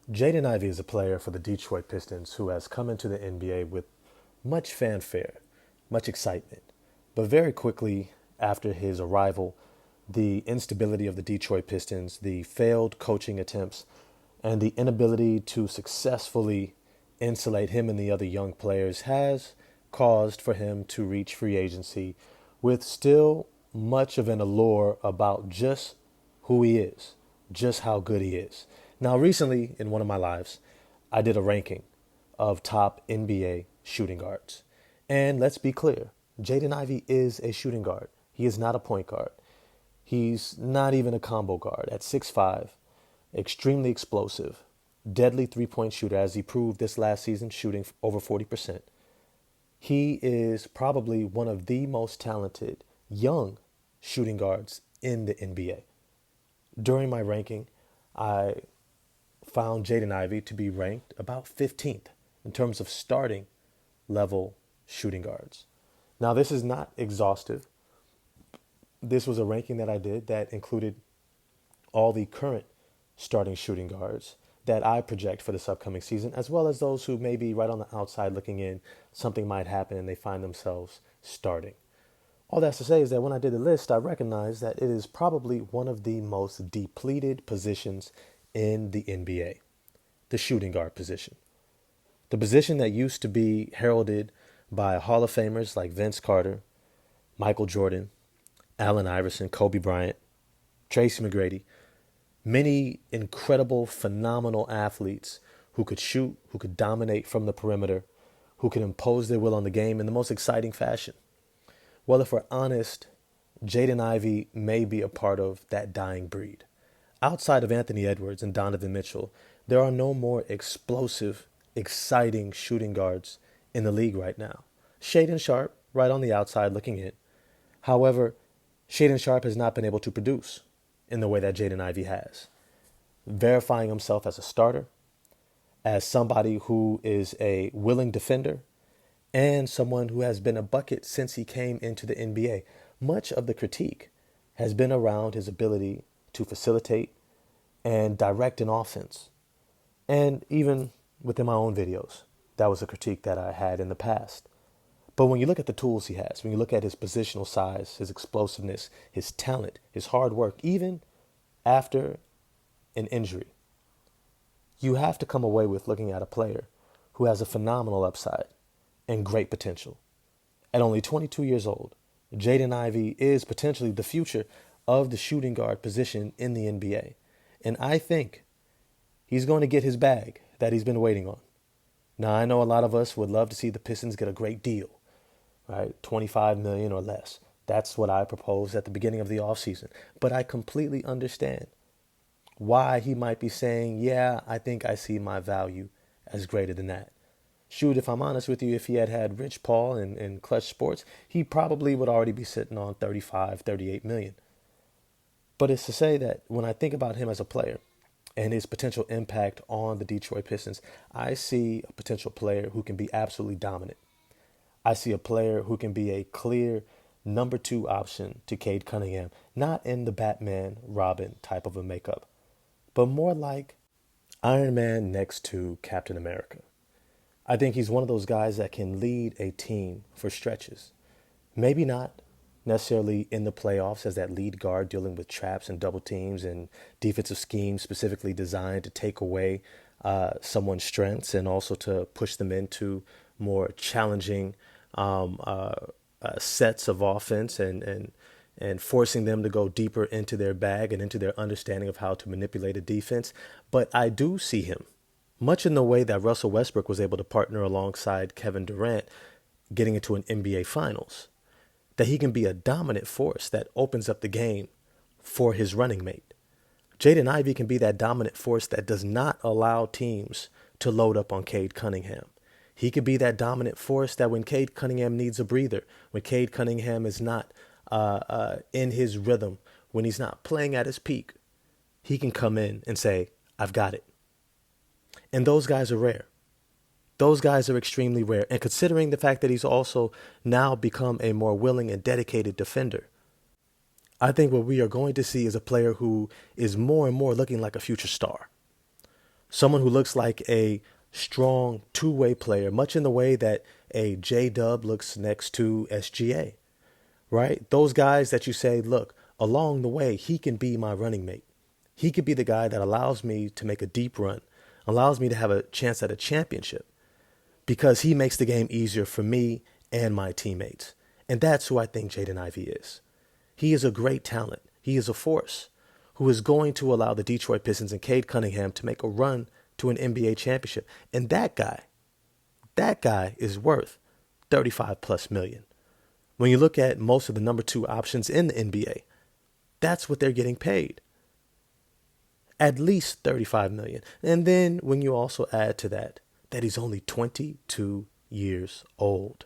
Jaden Ivey is a player for the Detroit Pistons who has come into the NBA with much fanfare, much excitement. But very quickly after his arrival, the instability of the Detroit Pistons, the failed coaching attempts, and the inability to successfully insulate him and the other young players has caused for him to reach free agency with still much of an allure about just who he is, just how good he is. Now, recently in one of my lives, I did a ranking of top NBA shooting guards. And let's be clear, Jaden Ivey is a shooting guard. He is not a point guard. He's not even a combo guard. At 6'5", extremely explosive, deadly three-point shooter, as he proved this last season, shooting over 40%. He is probably one of the most talented young shooting guards in the NBA. During my ranking, I found Jaden Ivey to be ranked about 15th in terms of starting level shooting guards. Now, this is not exhaustive. This was a ranking that I did that included all the current starting shooting guards that I project for this upcoming season, as well as those who may be right on the outside looking in. Something might happen and they find themselves starting. All that's to say is that when I did the list, I recognized that it is probably one of the most depleted positions in the NBA, the shooting guard position. The position that used to be heralded by Hall of Famers like Vince Carter, Michael Jordan, Allen Iverson, Kobe Bryant, Tracy McGrady, many incredible, phenomenal athletes who could shoot, who could dominate from the perimeter, who could impose their will on the game in the most exciting fashion. Well, if we're honest, Jaden Ivey may be a part of that dying breed. Outside of Anthony Edwards and Donovan Mitchell, there are no more explosive, exciting shooting guards in the league right now. Shaedon Sharpe, right on the outside looking in. However, Shaedon Sharpe has not been able to produce in the way that Jaden Ivey has, verifying himself as a starter, as somebody who is a willing defender, and someone who has been a bucket since he came into the NBA. Much of the critique has been around his ability to facilitate and direct an offense. And even within my own videos, that was a critique that I had in the past. But when you look at the tools he has, when you look at his positional size, his explosiveness, his talent, his hard work, even after an injury, you have to come away with looking at a player who has a phenomenal upside and great potential. At only 22 years old, Jaden Ivey is potentially the future of the shooting guard position in the NBA. And I think he's going to get his bag that he's been waiting on. Now, I know a lot of us would love to see the Pistons get a great deal, right? 25 million or less. That's what I proposed at the beginning of the offseason. But I completely understand why he might be saying, yeah, I think I see my value as greater than that. Shoot, if I'm honest with you, if he had had Rich Paul in Clutch Sports, he probably would already be sitting on 35, 38 million. But it's to say that when I think about him as a player and his potential impact on the Detroit Pistons, I see a potential player who can be absolutely dominant. I see a player who can be a clear number two option to Cade Cunningham, not in the Batman, Robin type of a makeup, but more like Iron Man next to Captain America. I think he's one of those guys that can lead a team for stretches. Maybe not necessarily in the playoffs as that lead guard dealing with traps and double teams and defensive schemes specifically designed to take away someone's strengths and also to push them into more challenging sets of offense and forcing them to go deeper into their bag and into their understanding of how to manipulate a defense. But I do see him, much in the way that Russell Westbrook was able to partner alongside Kevin Durant getting into an NBA Finals, that he can be a dominant force that opens up the game for his running mate. Jaden Ivey can be that dominant force that does not allow teams to load up on Cade Cunningham. He could be that dominant force that when Cade Cunningham needs a breather, when Cade Cunningham is not in his rhythm, when he's not playing at his peak, he can come in and say, I've got it. And those guys are rare. Those guys are extremely rare. And considering the fact that he's also now become a more willing and dedicated defender, I think what we are going to see is a player who is more and more looking like a future star. Someone who looks like a strong two-way player, much in the way that a J-Dub looks next to SGA, right? Those guys that you say, look, along the way, he can be my running mate. He could be the guy that allows me to make a deep run, allows me to have a chance at a championship because he makes the game easier for me and my teammates. And that's who I think Jaden Ivey is. He is a great talent. He is a force who is going to allow the Detroit Pistons and Cade Cunningham to make a run to an NBA championship. And that guy is worth 35 plus million. When you look at most of the number 2 options in the NBA, that's what they're getting paid. At least 35 million. And then when you also add to that he's only 22 years old.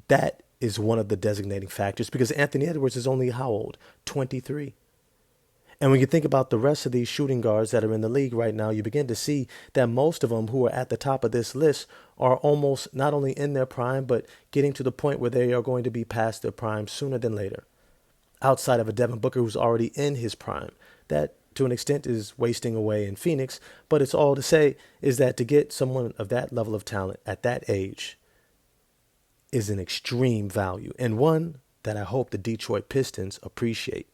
That is one of the designating factors because Anthony Edwards is only how old? 23. And when you think about the rest of these shooting guards that are in the league right now, you begin to see that most of them who are at the top of this list are almost not only in their prime, but getting to the point where they are going to be past their prime sooner than later. Outside of a Devin Booker who's already in his prime, that to an extent is wasting away in Phoenix. But it's all to say is that to get someone of that level of talent at that age is an extreme value and one that I hope the Detroit Pistons appreciate,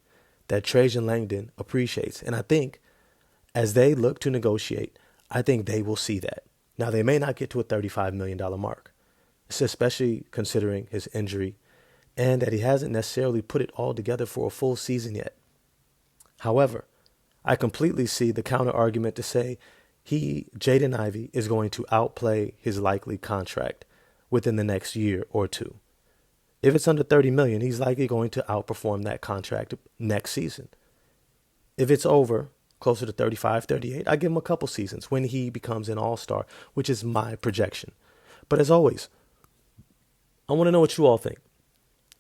that Trajan Langdon appreciates. And I think as they look to negotiate, I think they will see that. Now, they may not get to a $35 million mark, especially considering his injury and that he hasn't necessarily put it all together for a full season yet. However, I completely see the counter argument to say Jaden Ivey, is going to outplay his likely contract within the next year or two. If it's under 30 million, he's likely going to outperform that contract next season. If it's over, closer to 35, 38, I give him a couple seasons when he becomes an all-star, which is my projection. But as always, I want to know what you all think.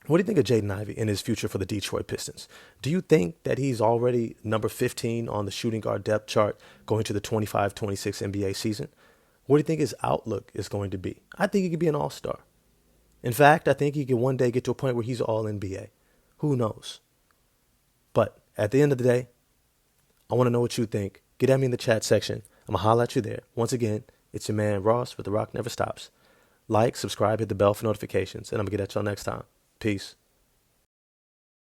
What do you think of Jaden Ivey and his future for the Detroit Pistons? Do you think that he's already number 15 on the shooting guard depth chart going to the 25-26 NBA season? What do you think his outlook is going to be? I think he could be an all-star. In fact, I think he could one day get to a point where he's all NBA. Who knows? But at the end of the day, I want to know what you think. Get at me in the chat section. I'm going to holler at you there. Once again, it's your man Ross with The Rock Never Stops. Like, subscribe, hit the bell for notifications, and I'm going to get at y'all next time. Peace.